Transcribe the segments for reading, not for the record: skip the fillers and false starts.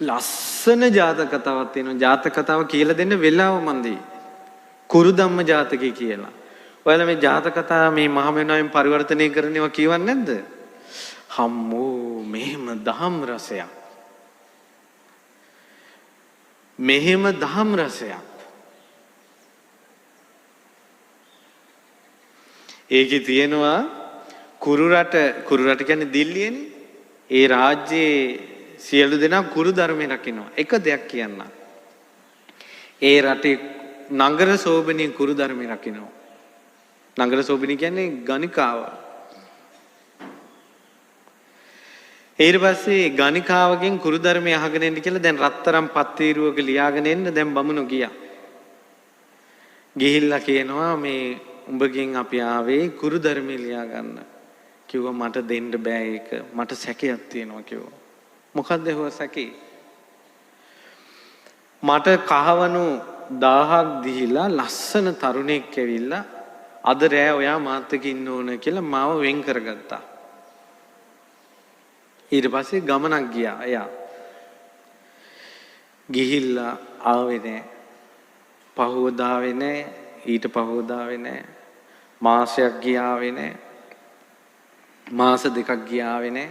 ලස්සන ජාතක කතාවක් තියෙනවා. ජාතක කතාව කියලා දෙන්න වෙලාව මන්දී. කුරුදම්ම ජාතකය කියලා. ඔයාලා මේ ජාතක කතාව මේ මහමෙවුනාවෙන් පරිවර්තනය කරන්නේවා කියවන්නේ නැද්ද? හම්මෝ මෙහෙම දහම් රසයක්. මෙහෙම දහම් රසයක්. ඒකේ තියෙනවා කුරු රට කියන්නේ දිල්ලියනේ. ඒ රාජ්‍යයේ සියලු දෙනා කුරු ධර්මය රකින්නවා. එක දෙයක් කියන්න. ඒ රටේ නගර සෝබනී කුරු ධර්මය රකින්නවා. නගර සෝබනී කියන්නේ ගණිකාව. ඊට පස්සේ ගණිකාවගෙන් කුරු ධර්මය අහගෙන ඉන්න කියලා දැන් රත්තරන් පත්තිරුවක ලියාගෙන එන්න දැන් බමුණු ගියා. ගිහිල්ලා කියනවා මේ උඹගෙන් අපි ආවේ කුරු ධර්මය ලියා ගන්න. කිව්වා මට දෙන්න බෑ ඒක. මට සැකයක් තියෙනවා කිව්වා. මොකක්ද ඒ සැකේ? මට කහවණු 1000ක් දීලා ලස්සන තරුණෙක් ඇවිල්ලා අද රෑ ඔයා මාත් එක්ක ඉන්න ඕන කියලා මාව වෙන් කරගත්තා. ඊට පස්සේ ගමනක් ගියා එයා. ගිහිල්ලා ආවේ නෑ. පහවදාවේ නෑ. ඊට පහවදාවේ නෑ. මාසයක් ගියාවේ නෑ. මාස දෙකක් ගියාවේ නෑ.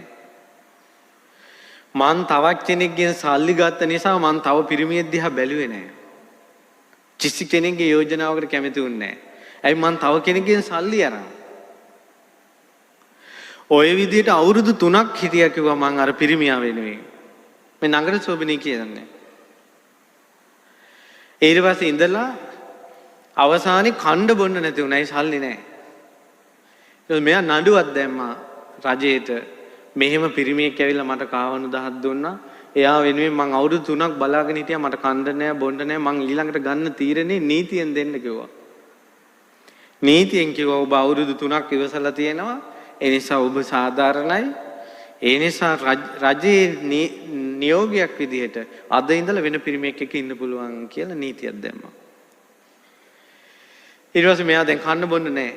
මං තවත් කෙනෙක්ගෙන් සල්ලි ගත්ත නිසා මං තව පිරිමියෙක් දිහා බැලුවේ නෑ. කිසි කෙනෙක්ගේ යෝජනාවකට කැමති වුණේ නෑ. ඇයි මං තව කෙනෙක්ගෙන් සල්ලි අරන්. ඔය විදිහට අවුරුදු 3ක් හිටියා කිව්වා මං අර පිරිමියා වෙනුවෙන්. මේ නගර සෝබනී කියන්නේ. ඊට පස්සේ ඉඳලා අවසානයේ කණ්ඩ බොන්න නැති වුණා. ඒ සල්ලි නෑ. ඊට මෙයා නඩුවක් දැම්මා රජයට. මෙහෙම පිරිමියෙක් ඇවිල්ලා මට කහවණු 1000ක් දුන්නා. එයා වෙනුවෙන් මං අවුරුදු 3ක් බලාගෙන හිටියා. මට කණ්ඩ නෑ බොන්න නෑ. මං ඊළඟට ගන්න තීරණේ නීතියෙන් දෙන්න කිව්වා. නීතියෙන් කිව්වා ඔබ අවුරුදු 3ක් ඉවසලා තියෙනවා. ඒ නිසා ඔබ සාධාරණයි. ඒ නිසා රජයේ නියෝගයක් විදිහට අද ඉඳලා වෙන පිරිමියෙක් එක්ක ඉන්න පුළුවන් කියලා නීතියක් දැම්මා. ඊට පස්සේ මෙයා දැන් කන්න බොන්න නෑ.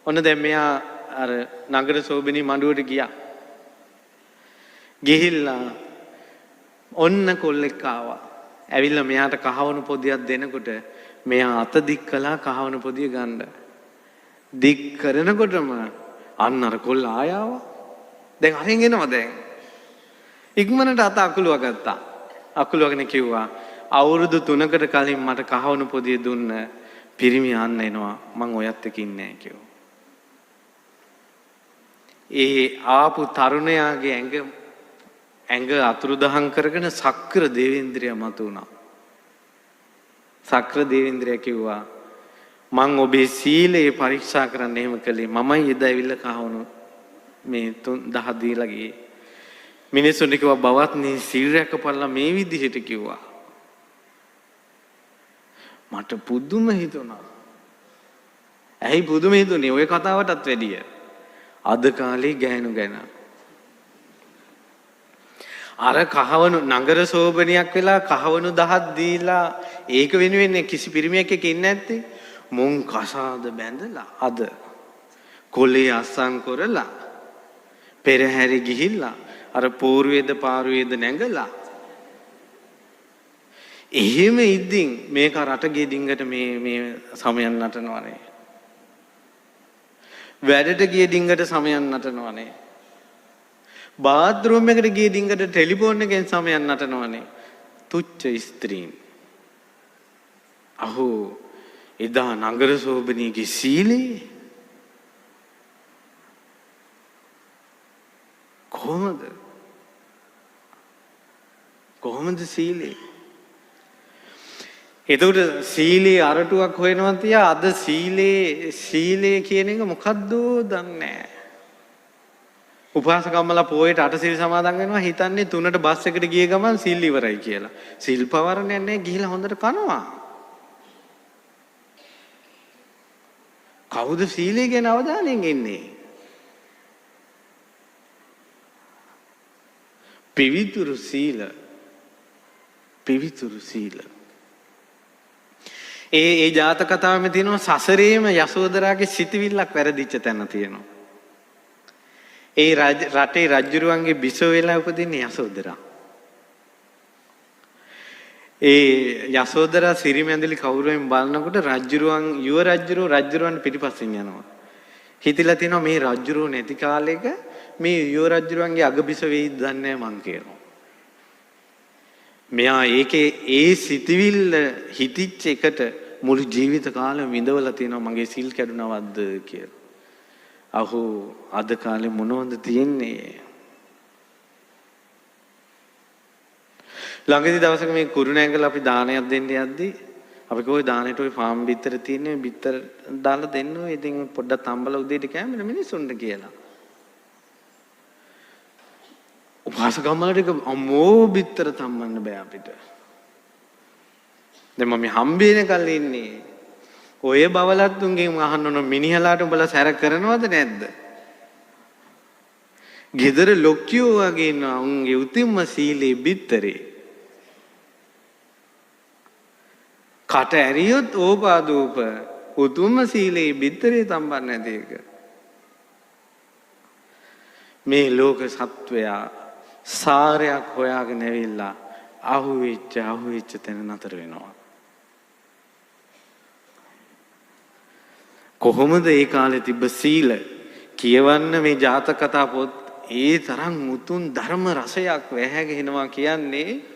ඔන්න දැන් මෙයා අර නගර සෝබනී මඬුවට ගියා. ගිහිල්ලා ඔන්න කොල්ලෙක් ආවා. ඇවිල්ලා මෙයාට කහවණු පොදියක් දෙනකොට මෙයා අත දික් කළා කහවණු පොදිය ගන්න. දික් කරනකොටම අන්න අර කොල්ල ආයාව. දැන් අරන් එනවා දැන්. ඉක්මනට අත අකුලුව ගත්තා. අකුලුවගෙන කිව්වා අවුරුදු 3කට කලින් මට කහවණු පොදිය දුන්න පිරිමි අන්න එනවා. මං ඔයත් එක්ක ඉන්නේ නැහැ කිව්වා. ඒ ආපු තරුණයාගේ ඇඟ අතුරුදහන් කරගෙන සක්‍ර දේවේන්ද්‍රයා මතුණා. සක්‍ර දේවේන්ද්‍රයා කිව්වා මං ඔබේ සීලය පරීක්ෂා කරන්න එහෙම කළේ. මමයි එදා ඇවිල්ලා කහවණු මේ 1000 දීලා ගියේ. මිනිස්සුන්ට කිව්වා බවත්නි සීල් රැකපල්ලා මේ විදිහට කිව්වා. මට පුදුම හිතුණා. ඇයි පුදුම හිතුනේ? ඔය කතාවටත් වැඩිය. අද කාලේ ගෑනු ගැන. අර කහවණු නගර සෝබනියක් වෙලා කහවණු 1000ක් දීලා ඒක වෙනුවෙන් කිසි පිරිමියෙක් එක්ක ඉන්නේ නැත්තේ. මුන් කසාද බැඳලා අද කොලේ අස්සම් කරලා පෙරහැරි ගිහිල්ලා අර පූර්වේද පාර්වේද නැගලා එහෙම ඉද්දින් මේක රටගේ ඩිංගට මේ සමයන් නටනවනේ. වැඩට ගිය ඩිංගට සමයන් නටනවනේ. බාත්රූම් එකට ගිය ඩිංගට ටෙලිෆෝන් එකෙන් සමයන් නටනවනේ. තුච්ච ස්ත්‍රීන්. අහෝ එදා නගර සෝබනීගේ සීලේ කොහොමද සීලේ? එතකොට සීලේ අරටුවක් හොයනවා තියා අද සීලේ කියන එක මොකද්ද දන්නේ නැහැ. උපාසකම්මලා පොයට අටසිල් සමාදන් වෙනවා හිතන්නේ 3ට බස් එකට ගිය ගමන් සීල් ඉවරයි කියලා. සීල් පවරන්නේ නැහැ ගිහිලා හොඳට කනවා. කවුද සීලය ගැන අවධානයෙන් ඉන්නේ? පිවිතුරු සීල. ඒ ජාතක කතාවෙම තියෙනවා සසරේම යසෝදරාගේ සිතවිල්ලක් වැරදිච්ච තැන තියෙනවා. ඒ රටේ රජුරුවන්ගේ බිසව වෙලා උපදින්නේ යසෝදරා. ඒ යසෝදරා සිරිමැඳලි කවුරුවෙන් බලනකොට යුව රජ්ජුරුවන් පිටිපස්සෙන් යනවා. හිතලා තිනවා මේ රජ්ජුරුව නැති කාලෙක මේ යුව රජ්ජුරුවන්ගේ අගබිස වෙයිද දන්නේ මං කියනවා. මෙයා ඒකේ ඒ සිතවිල්ල හිතිච්ච එකට මුළු ජීවිත කාලෙම විඳවලා තිනවා මගේ සිල් කැඩුනවද්ද කියලා. අහෝ අද කාලේ මොනවද තියෙන්නේ? ළඟදී දවසක මේ කුරුණෑගල අපි දානයක් දෙන්න යද්දී අපි කොයි දානෙට ওই ෆාම් බිත්තර තියෙන්නේ බිත්තර දාලා දෙන්න ඕයි. ඉතින් පොඩ්ඩක් තම්බලා උදේට කෑමද මිනිස්සුන්ට කියලා. උපාසකම්මලට අම්මෝ බිත්තර තම්බන්න බෑ අපිට. දැන් මම හම්බෙන කල් ඉන්නේ. ඔය බවලත් උන්ගෙන් අහන්න ඕන මිනිහලාට උඹලා සැර කරනවද නැද්ද? ගෙදර ලොක්කියෝ වගේ ඉන්නවා උන්ගේ උතුම්ම සීලේ බිත්තරේ. කට ඇරියොත් ඕපාදූප උතුම්ම සීලේ බිත්තරේ තම්බන්න නැති එක. මේ ලෝක සත්වයා සාරයක් හොයාගෙන ඇවිල්ලා අහුවෙච්ච තැන නතර වෙනවා. කොහොමද ඒ කාලේ තිබ්බ සීල කියවන්න මේ ජාතක කතා පොත් ඒ තරම් මුතුන් ධර්ම රසයක් වැහැගෙනවා කියන්නේ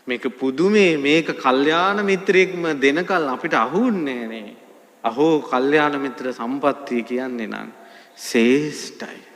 මේක පුදුමේ මේක කල්යාණ මිත්‍රයෙක්ම දෙනකල් අපිට අහුන්නේ නේ. අහෝ කල්යාණ මිත්‍ර සම්පත්තිය කියන්නේ නම් ශ්‍රේෂ්ඨයි.